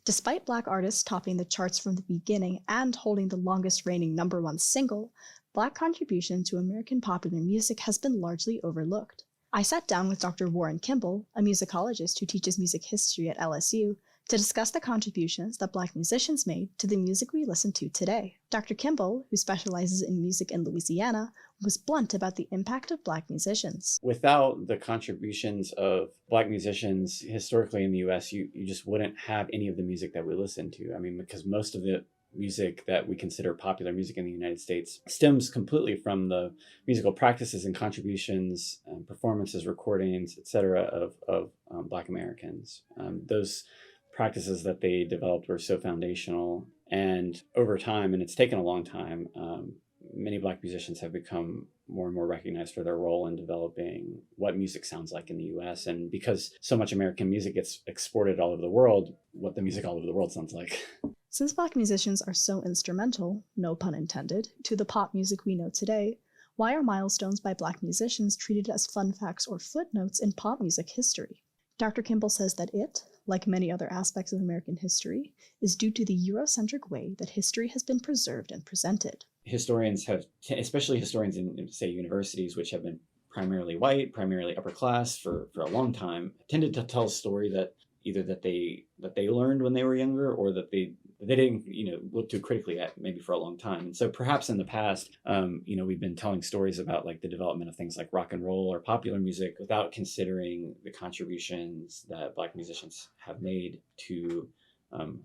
Despite Black artists topping the charts from the beginning and holding the longest reigning #1 single, Black contribution to American popular music has been largely overlooked. I sat down with Dr. Warren Kimball, a musicologist who teaches music history at LSU, to discuss the contributions that Black musicians made to the music we listen to today. Dr. Kimball, who specializes in music in Louisiana, was blunt about the impact of Black musicians. Without the contributions of Black musicians historically in the US, you just wouldn't have any of the music that we listen to. I mean, because most of the music that we consider popular music in the United States stems completely from the musical practices and contributions, performances, recordings, etc. of Black Americans. Those practices that they developed were so foundational. And over time, and it's taken a long time, many Black musicians have become more and more recognized for their role in developing what music sounds like in the US. And because so much American music gets exported all over the world, what the music all over the world sounds like. Since Black musicians are so instrumental, no pun intended, to the pop music we know today, why are milestones by Black musicians treated as fun facts or footnotes in pop music history? Dr. Kimball says that it, like many other aspects of American history, is due to the Eurocentric way that history has been preserved and presented. Historians have, especially historians in, say, universities, which have been primarily white, primarily upper class for a long time, tended to tell a story that either that they learned when they were younger, or that they didn't look too critically at maybe for a long time. And so perhaps in the past, we've been telling stories about like the development of things like rock and roll or popular music without considering the contributions that Black musicians have made to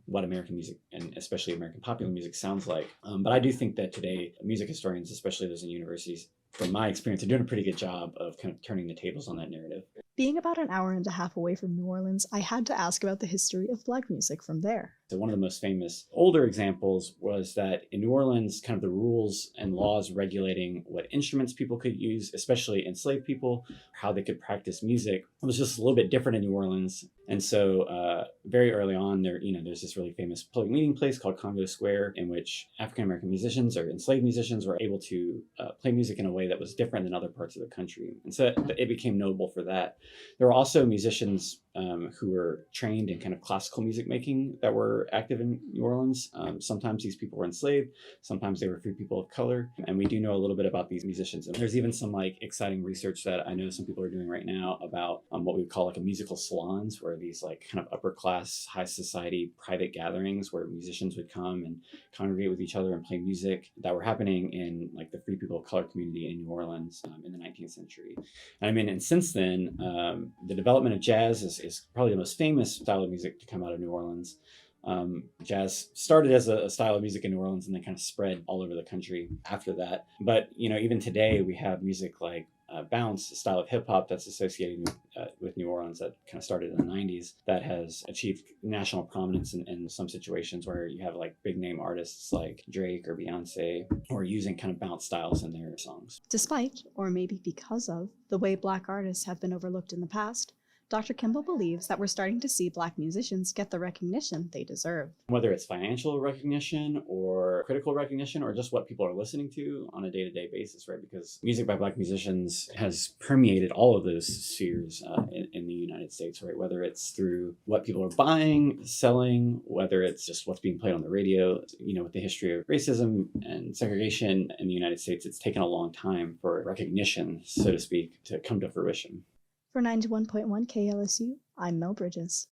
what American music, and especially American popular music, sounds like. But I do think that today, music historians, especially those in universities, from my experience, are doing a pretty good job of kind of turning the tables on that narrative. Being about an hour and a half away from New Orleans, I had to ask about the history of Black music from there. So one of the most famous older examples was that in New Orleans, kind of the rules and laws regulating what instruments people could use, especially enslaved people, how they could practice music, was just a little bit different in New Orleans. And so very early on, there's this really famous public meeting place called Congo Square, in which African-American musicians or enslaved musicians were able to play music in a way that was different than other parts of the country. And so it became notable for that. There were also musicians who were trained in kind of classical music making that were active in New Orleans. Sometimes these people were enslaved, sometimes they were free people of color. And we do know a little bit about these musicians. And there's even some like exciting research that I know some people are doing right now about what we would call like a musical salons, where these like kind of upper class, high society private gatherings where musicians would come and congregate with each other and play music, that were happening in like the free people of color community in New Orleans in the 19th century. And since then, the development of jazz is probably the most famous style of music to come out of New Orleans. Jazz started as a style of music in New Orleans and then kind of spread all over the country after that. But, even today we have music like bounce, a style of hip hop that's associated with New Orleans that kind of started in the 90s, that has achieved national prominence in some situations where you have like big name artists like Drake or Beyonce who are using kind of bounce styles in their songs. Despite, or maybe because of, the way Black artists have been overlooked in the past, Dr. Kimball believes that we're starting to see Black musicians get the recognition they deserve. Whether it's financial recognition or critical recognition or just what people are listening to on a day-to-day basis, right? Because music by Black musicians has permeated all of those spheres in the United States, right? Whether it's through what people are buying, selling, whether it's just what's being played on the radio. With the history of racism and segregation in the United States, it's taken a long time for recognition, so to speak, to come to fruition. For 91.1 KLSU, I'm Mel Bridges.